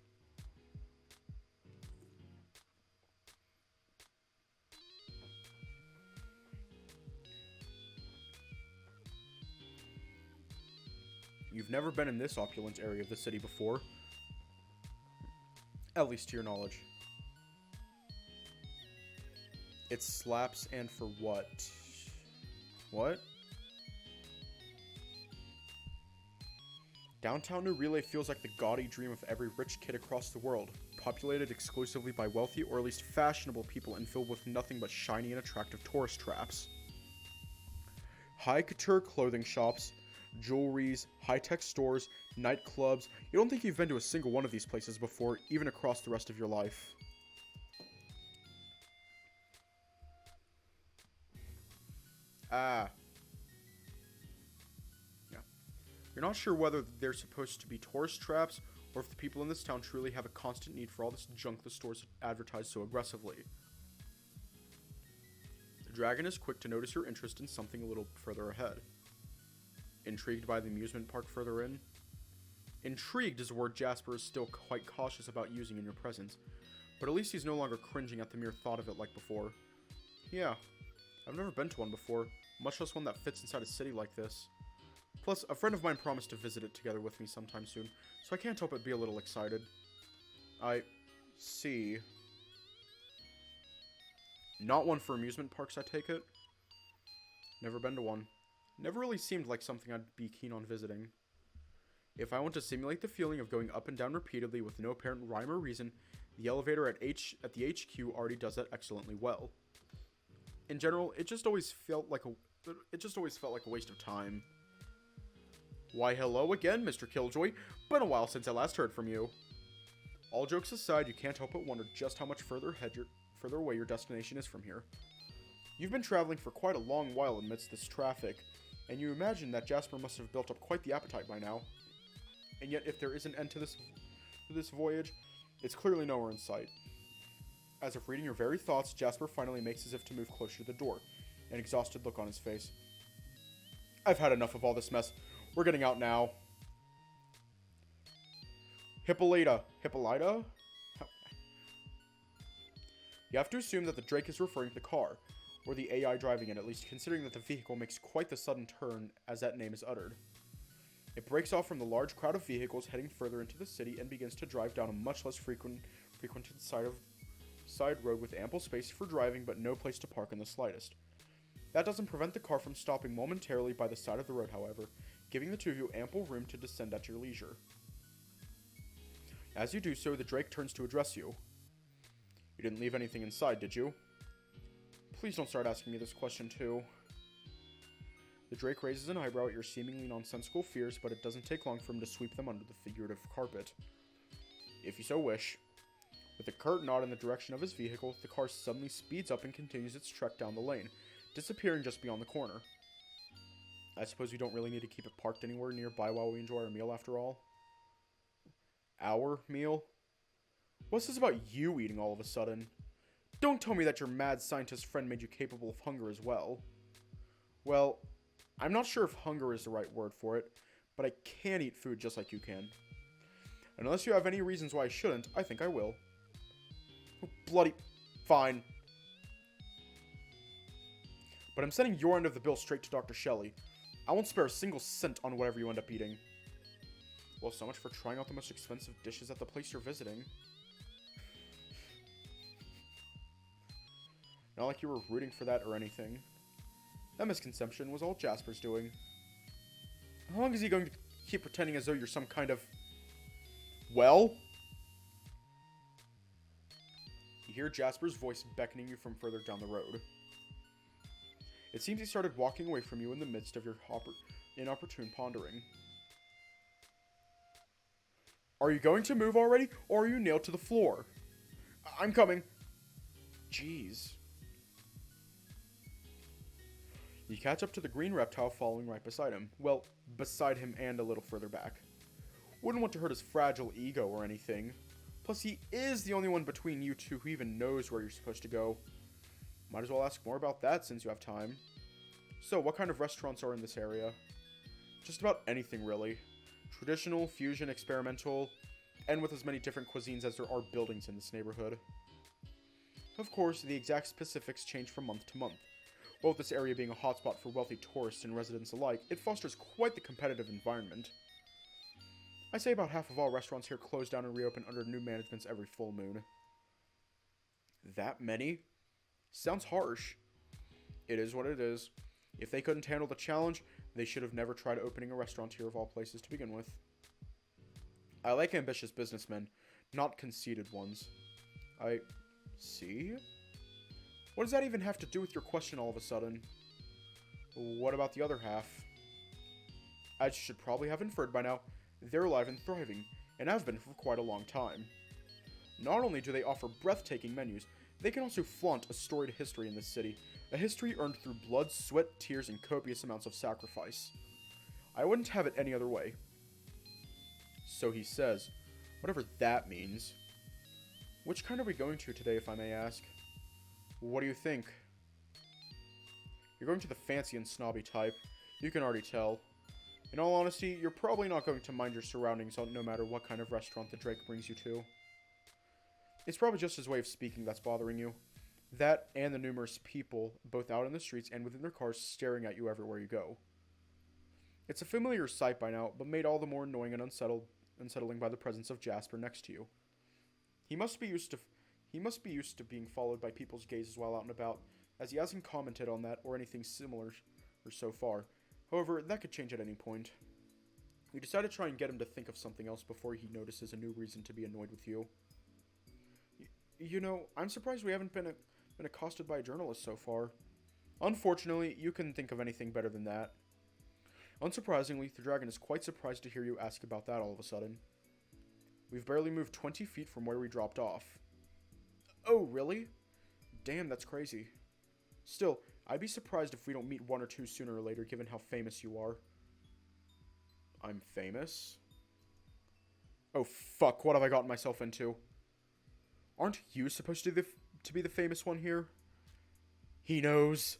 You've never been in this opulent area of the city before. At least to your knowledge. It slaps, and for what? What? Downtown New Relay feels like the gaudy dream of every rich kid across the world, populated exclusively by wealthy or at least fashionable people and filled with nothing but shiny and attractive tourist traps. High couture clothing shops, Jewelries, high-tech stores, nightclubs. You don't think you've been to a single one of these places before, even across the rest of your life. Ah. Yeah. You're not sure whether they're supposed to be tourist traps, or if the people in this town truly have a constant need for all this junk the stores advertise so aggressively. The dragon is quick to notice your interest in something a little further ahead. Intrigued by the amusement park further in? Intrigued is a word Jasper is still quite cautious about using in your presence, but at least he's no longer cringing at the mere thought of it like before. Yeah, I've never been to one before, much less one that fits inside a city like this. Plus, a friend of mine promised to visit it together with me sometime soon, so I can't help but be a little excited. I see. Not one for amusement parks, I take it? Never been to one. Never really seemed like something I'd be keen on visiting. If I want to simulate the feeling of going up and down repeatedly with no apparent rhyme or reason, the elevator at the HQ already does that excellently well. In general, it just always felt like a waste of time. Why, hello again, Mr. Killjoy. Been a while since I last heard from you. All jokes aside, you can't help but wonder just how much further away your destination is from here. You've been traveling for quite a long while amidst this traffic, and you imagine that Jasper must have built up quite the appetite by now. And yet, if there is an end to this voyage, it's clearly nowhere in sight. As if reading your very thoughts, Jasper finally makes as if to move closer to the door, an exhausted look on his face. I've had enough of all this mess. We're getting out now. Hippolyta? You have to assume that the Drake is referring to the car, or the AI driving it, at least considering that the vehicle makes quite the sudden turn as that name is uttered. It breaks off from the large crowd of vehicles heading further into the city and begins to drive down a much less frequented side road with ample space for driving but no place to park in the slightest. That doesn't prevent the car from stopping momentarily by the side of the road, however, giving the two of you ample room to descend at your leisure. As you do so, the Drake turns to address you. You didn't leave anything inside, did you? Please don't start asking me this question too. The Drake raises an eyebrow at your seemingly nonsensical fears, but it doesn't take long for him to sweep them under the figurative carpet. If you so wish. With a curt nod in the direction of his vehicle, the car suddenly speeds up and continues its trek down the lane, disappearing just beyond the corner. I suppose we don't really need to keep it parked anywhere nearby while we enjoy our meal after all. Our meal? What's this about you eating all of a sudden? Don't tell me that your mad scientist friend made you capable of hunger as well. Well, I'm not sure if hunger is the right word for it, but I can eat food just like you can. And unless you have any reasons why I shouldn't, I think I will. Oh, bloody fine. But I'm sending your end of the bill straight to Dr. Shelley. I won't spare a single cent on whatever you end up eating. Well, so much for trying out the most expensive dishes at the place you're visiting. Not like you were rooting for that or anything. That misconception was all Jasper's doing. How long is he going to keep pretending as though you're some kind of... Well? You hear Jasper's voice beckoning you from further down the road. It seems he started walking away from you in the midst of your inopportune pondering. Are you going to move already, or are you nailed to the floor? I'm coming. Jeez. You catch up to the green reptile following right beside him. Well, beside him and a little further back. Wouldn't want to hurt his fragile ego or anything. Plus, he is the only one between you two who even knows where you're supposed to go. Might as well ask more about that since you have time. So, what kind of restaurants are in this area? Just about anything, really. Traditional, fusion, experimental, and with as many different cuisines as there are buildings in this neighborhood. Of course, the exact specifics change from month to month. While with this area being a hotspot for wealthy tourists and residents alike, it fosters quite the competitive environment. I say about half of all restaurants here close down and reopen under new managements every full moon. That many? Sounds harsh. It is what it is. If they couldn't handle the challenge, they should have never tried opening a restaurant here of all places to begin with. I like ambitious businessmen, not conceited ones. I see? What does that even have to do with your question all of a sudden? What about the other half? As you should probably have inferred by now, they're alive and thriving, and have been for quite a long time. Not only do they offer breathtaking menus, they can also flaunt a storied history in this city, a history earned through blood, sweat, tears, and copious amounts of sacrifice. I wouldn't have it any other way. So he says, whatever that means. Which kind are we going to today, if I may ask? What do you think? You're going to the fancy and snobby type. You can already tell. In all honesty, you're probably not going to mind your surroundings no matter what kind of restaurant the Drake brings you to. It's probably just his way of speaking that's bothering you. That and the numerous people, both out in the streets and within their cars, staring at you everywhere you go. It's a familiar sight by now, but made all the more annoying and unsettling by the presence of Jasper next to you. He must be used to being followed by people's gazes while out and about, as he hasn't commented on that or anything similar so far. However, that could change at any point. You decide to try and get him to think of something else before he notices a new reason to be annoyed with you. You know, I'm surprised we haven't been accosted by a journalist so far. Unfortunately, you couldn't think of anything better than that. Unsurprisingly, the dragon is quite surprised to hear you ask about that all of a sudden. We've barely moved 20 feet from where we dropped off. Oh, really? Damn, that's crazy. Still, I'd be surprised if we don't meet one or two sooner or later, given how famous you are. I'm famous? Oh, fuck, what have I gotten myself into? Aren't you supposed to be the famous one here? He knows.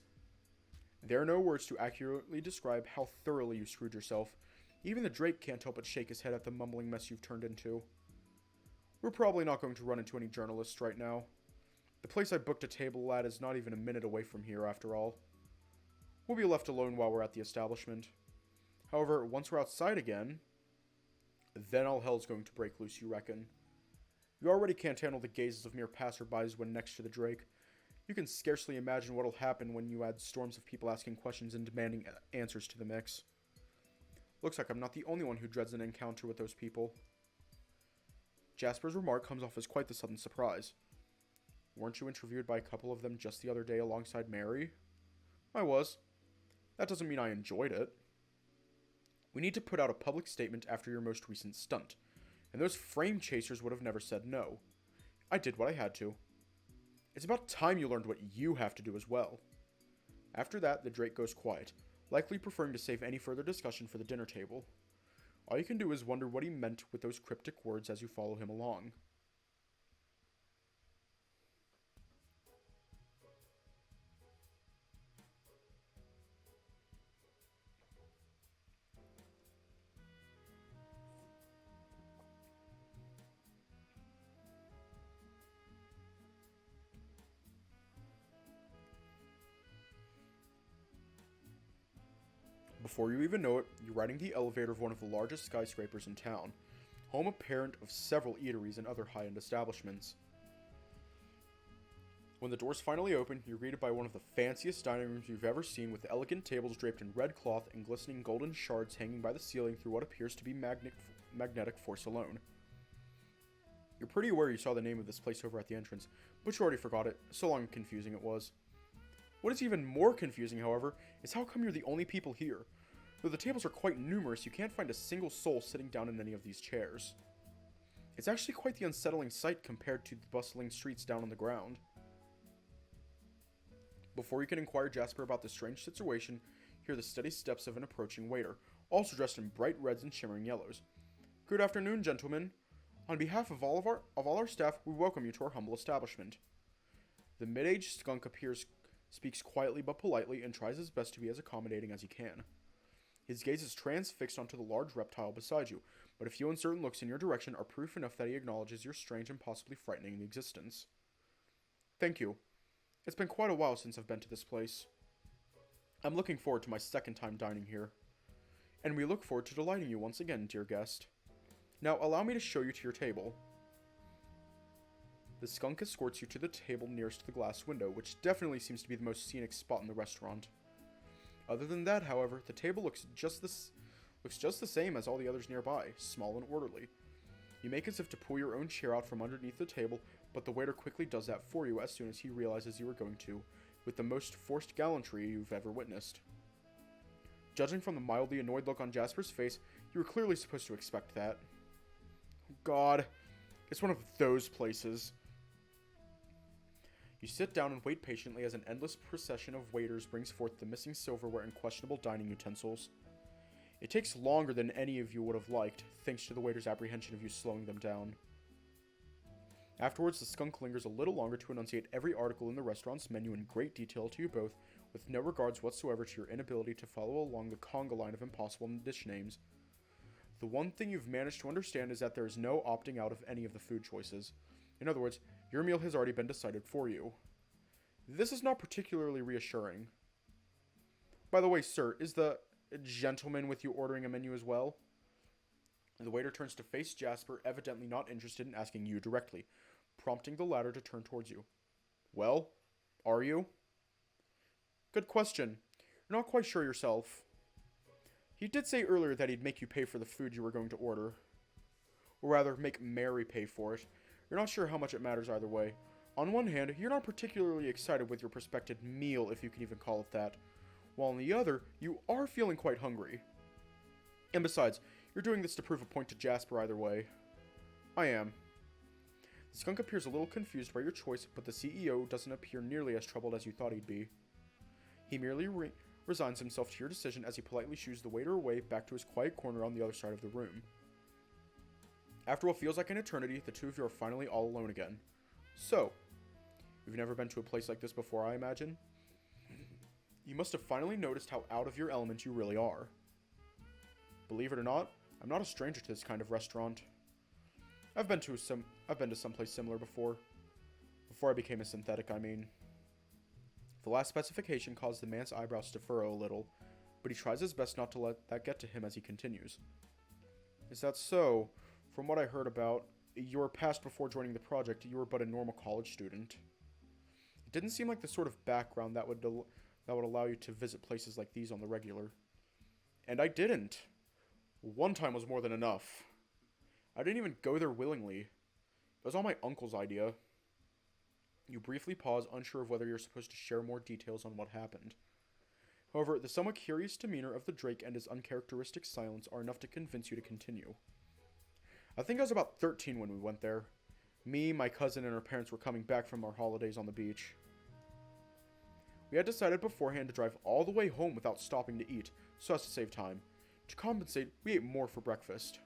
There are no words to accurately describe how thoroughly you screwed yourself. Even the Drake can't help but shake his head at the mumbling mess you've turned into. We're probably not going to run into any journalists right now. The place I booked a table at is not even a minute away from here, after all. We'll be left alone while we're at the establishment. However, once we're outside again, then all hell's going to break loose, you reckon? You already can't handle the gazes of mere passerbys when next to the Drake. You can scarcely imagine what'll happen when you add storms of people asking questions and demanding answers to the mix. Looks like I'm not the only one who dreads an encounter with those people. Jasper's remark comes off as quite the sudden surprise. Weren't you interviewed by a couple of them just the other day alongside Mary? I was. That doesn't mean I enjoyed it. We need to put out a public statement after your most recent stunt, and those frame chasers would have never said no. I did what I had to. It's about time you learned what you have to do as well. After that, the Drake goes quiet, likely preferring to save any further discussion for the dinner table. All you can do is wonder what he meant with those cryptic words as you follow him along. Before you even know it, you're riding the elevator of one of the largest skyscrapers in town, home apparent of several eateries and other high-end establishments. When the doors finally open, you're greeted by one of the fanciest dining rooms you've ever seen, with elegant tables draped in red cloth and glistening golden shards hanging by the ceiling through what appears to be magnetic force alone. You're pretty aware you saw the name of this place over at the entrance, but you already forgot it, so long and confusing it was. What is even more confusing, however, is how come you're the only people here. Though the tables are quite numerous, you can't find a single soul sitting down in any of these chairs. It's actually quite the unsettling sight compared to the bustling streets down on the ground. Before you can inquire Jasper about the strange situation, hear the steady steps of an approaching waiter, also dressed in bright reds and shimmering yellows. Good afternoon, gentlemen. On behalf of all our staff, we welcome you to our humble establishment. The mid-aged skunk speaks quietly but politely, and tries his best to be as accommodating as he can. His gaze is transfixed onto the large reptile beside you, but a few uncertain looks in your direction are proof enough that he acknowledges your strange and possibly frightening existence. Thank you. It's been quite a while since I've been to this place. I'm looking forward to my second time dining here. And we look forward to delighting you once again, dear guest. Now, allow me to show you to your table. The skunk escorts you to the table nearest to the glass window, which definitely seems to be the most scenic spot in the restaurant. Other than that, however, the table looks just the same as all the others nearby, small and orderly. You make as if to pull your own chair out from underneath the table, but the waiter quickly does that for you as soon as he realizes you are going to, with the most forced gallantry you've ever witnessed. Judging from the mildly annoyed look on Jasper's face, you were clearly supposed to expect that. God, it's one of those places. You sit down and wait patiently as an endless procession of waiters brings forth the missing silverware and questionable dining utensils. It takes longer than any of you would have liked, thanks to the waiter's apprehension of you slowing them down. Afterwards, the skunk lingers a little longer to enunciate every article in the restaurant's menu in great detail to you both, with no regards whatsoever to your inability to follow along the conga line of impossible dish names. The one thing you've managed to understand is that there is no opting out of any of the food choices. In other words, your meal has already been decided for you. This is not particularly reassuring. By the way, sir, is the gentleman with you ordering a menu as well? The waiter turns to face Jasper, evidently not interested in asking you directly, prompting the latter to turn towards you. Well, are you? Good question. You're not quite sure yourself. He did say earlier that he'd make you pay for the food you were going to order. Or rather, make Mary pay for it. You're not sure how much it matters either way. On one hand, you're not particularly excited with your prospective meal, if you can even call it that. While on the other, you are feeling quite hungry. And besides, you're doing this to prove a point to Jasper either way. I am. The skunk appears a little confused by your choice, but the CEO doesn't appear nearly as troubled as you thought he'd be. He merely resigns himself to your decision as he politely shoos the waiter away back to his quiet corner on the other side of the room. After what feels like an eternity, the two of you are finally all alone again. So, you've never been to a place like this before, I imagine? You must have finally noticed how out of your element you really are. Believe it or not, I'm not a stranger to this kind of restaurant. I've been to someplace similar before. Before I became a synthetic, I mean. The last specification caused the man's eyebrows to furrow a little, but he tries his best not to let that get to him as he continues. Is that so? From what I heard about your past before joining the project, you were but a normal college student. It didn't seem like the sort of background that would allow you to visit places like these on the regular. And I didn't. One time was more than enough. I didn't even go there willingly. It was all my uncle's idea. You briefly pause, unsure of whether you're supposed to share more details on what happened. However, the somewhat curious demeanor of the Drake and his uncharacteristic silence are enough to convince you to continue. I think I was about 13 when we went there. Me, my cousin, and our parents were coming back from our holidays on the beach. We had decided beforehand to drive all the way home without stopping to eat, so as to save time. To compensate, we ate more for breakfast.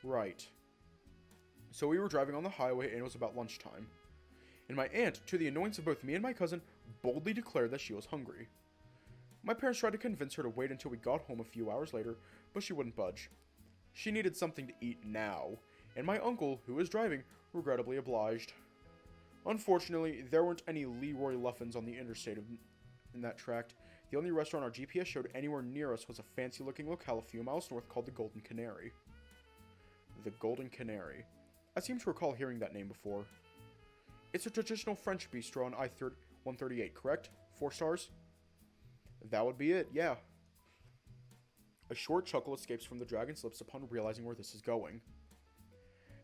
Right. So we were driving on the highway and it was about lunchtime. And my aunt, to the annoyance of both me and my cousin, boldly declared that she was hungry. My parents tried to convince her to wait until we got home a few hours later, but she wouldn't budge. She needed something to eat now, and my uncle, who was driving, regrettably obliged. Unfortunately, there weren't any Leroy Luffins on the interstate in that tract. The only restaurant our GPS showed anywhere near us was a fancy-looking locale a few miles north called the Golden Canary. The Golden Canary. I seem to recall hearing that name before. It's a traditional French bistro on I-138, correct? 4 stars? That would be it, yeah. A short chuckle escapes from the dragon's lips upon realizing where this is going.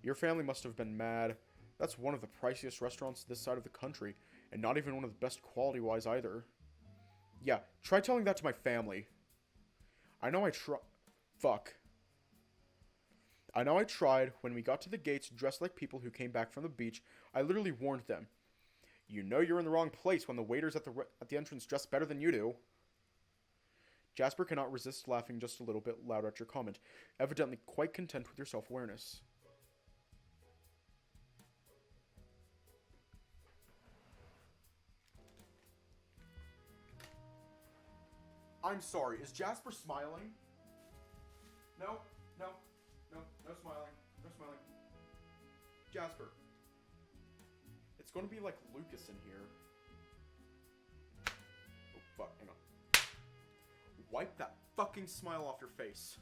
Your family must have been mad. That's one of the priciest restaurants this side of the country, and not even one of the best quality-wise either. Yeah, try telling that to my family. I know I tried. When we got to the gates dressed like people who came back from the beach, I literally warned them. You know you're in the wrong place when the waiters at the entrance dress better than you do. Jasper cannot resist laughing just a little bit louder at your comment, evidently quite content with your self-awareness. I'm sorry, is Jasper smiling? No smiling. No smiling. Jasper. It's gonna be like Lucas in here. Oh, fuck, hang on. Wipe that fucking smile off your face.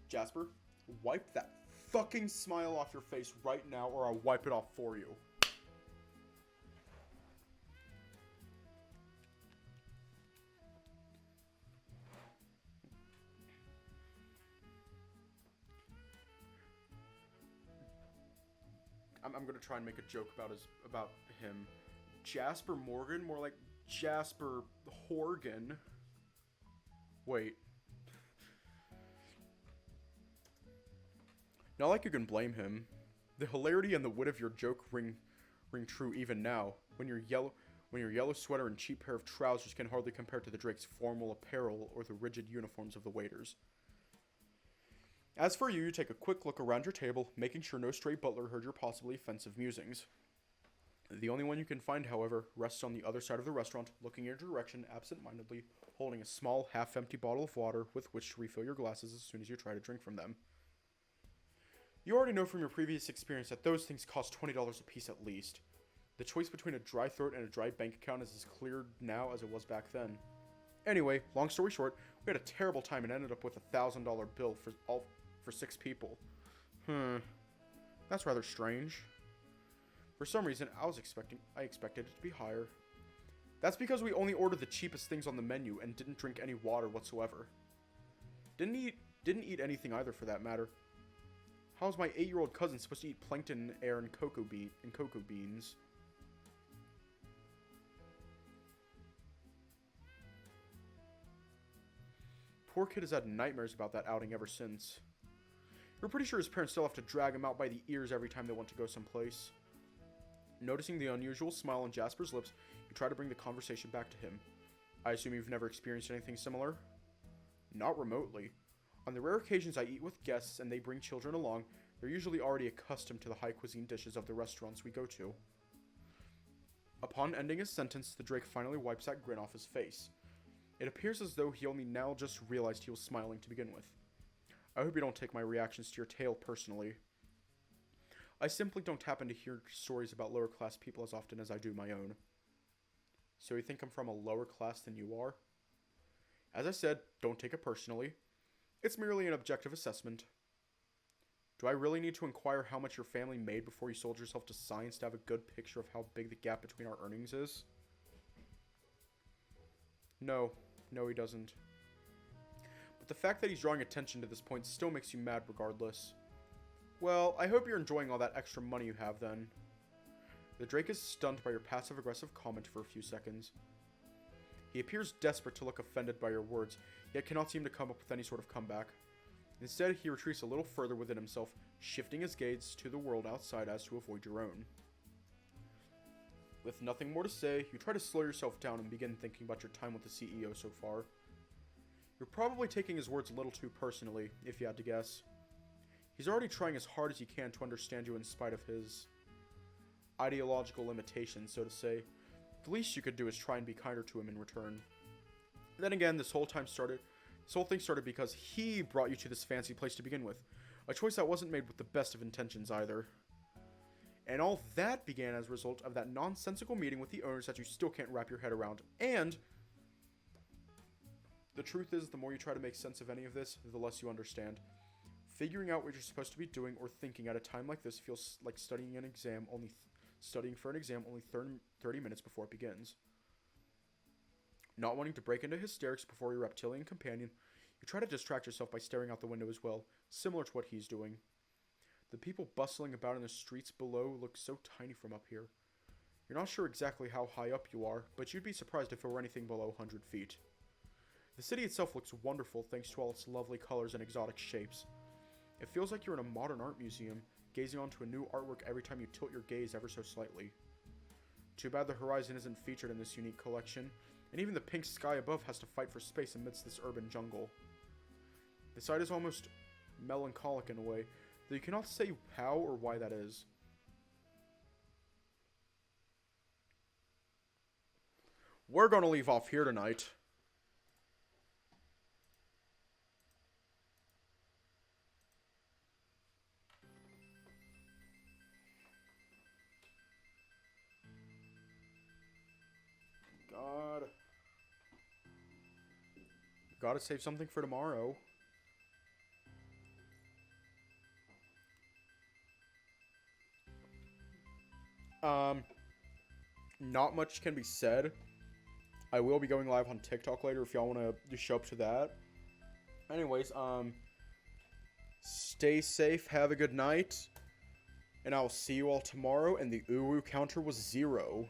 Jasper, wipe that fucking smile off your face right now or I'll wipe it off for you. I'm gonna try and make a joke about him. Jasper Morgan, more like Jasper Horgan. Wait. Not like you can blame him. The hilarity and the wit of your joke ring true even now, when your yellow sweater and cheap pair of trousers can hardly compare to the Drake's formal apparel or the rigid uniforms of the waiters. As for you, you take a quick look around your table, making sure no stray butler heard your possibly offensive musings. The only one you can find, however, rests on the other side of the restaurant, looking in your direction absent-mindedly, holding a small, half-empty bottle of water with which to refill your glasses as soon as you try to drink from them. You already know from your previous experience that those things cost $20 a piece at least. The choice between a dry throat and a dry bank account is as clear now as it was back then. Anyway, long story short, we had a terrible time and ended up with a $1,000 bill for 6 people. That's rather strange. For some reason, I expected it to be higher. That's because we only ordered the cheapest things on the menu and didn't drink any water whatsoever. Didn't eat anything either, for that matter. How's my 8-year-old cousin supposed to eat plankton, air, and cocoa beans? Poor kid has had nightmares about that outing ever since. You're pretty sure his parents still have to drag him out by the ears every time they want to go someplace. Noticing the unusual smile on Jasper's lips, you try to bring the conversation back to him. I assume you've never experienced anything similar? Not remotely. On the rare occasions I eat with guests and they bring children along, they're usually already accustomed to the high cuisine dishes of the restaurants we go to. Upon ending his sentence, the Drake finally wipes that grin off his face. It appears as though he only now just realized he was smiling to begin with. I hope you don't take my reactions to your tale personally. I simply don't happen to hear stories about lower class people as often as I do my own. So you think I'm from a lower class than you are? As I said, don't take it personally. It's merely an objective assessment. Do I really need to inquire how much your family made before you sold yourself to science to have a good picture of how big the gap between our earnings is? No, he doesn't. But the fact that he's drawing attention to this point still makes you mad regardless. Well, I hope you're enjoying all that extra money you have then. The Drake is stunned by your passive-aggressive comment for a few seconds. He appears desperate to look offended by your words, yet cannot seem to come up with any sort of comeback. Instead, he retreats a little further within himself, shifting his gaze to the world outside as to avoid your own. With nothing more to say, you try to slow yourself down and begin thinking about your time with the CEO so far. You're probably taking his words a little too personally, if you had to guess. He's already trying as hard as he can to understand you in spite of his ideological limitations, so to say. The least you could do is try and be kinder to him in return. Then again, this whole thing started because he brought you to this fancy place to begin with. A choice that wasn't made with the best of intentions either. And all that began as a result of that nonsensical meeting with the owners that you still can't wrap your head around. And the truth is, the more you try to make sense of any of this, the less you understand. Figuring out what you're supposed to be doing or thinking at a time like this feels like studying for an exam only 30 minutes before it begins. Not wanting to break into hysterics before your reptilian companion, you try to distract yourself by staring out the window as well, similar to what he's doing. The people bustling about in the streets below look so tiny from up here. You're not sure exactly how high up you are, but you'd be surprised if it were anything below 100 feet. The city itself looks wonderful thanks to all its lovely colors and exotic shapes. It feels like you're in a modern art museum, gazing onto a new artwork every time you tilt your gaze ever so slightly. Too bad the horizon isn't featured in this unique collection, and even the pink sky above has to fight for space amidst this urban jungle. The sight is almost melancholic in a way, though you cannot say how or why that is. We're gonna leave off here tonight. Gotta save something for tomorrow. Not much can be said. I will be going live on TikTok later if y'all want to show up to that. Anyways, stay safe, have a good night, and I'll see you all tomorrow, and the uwu counter was 0.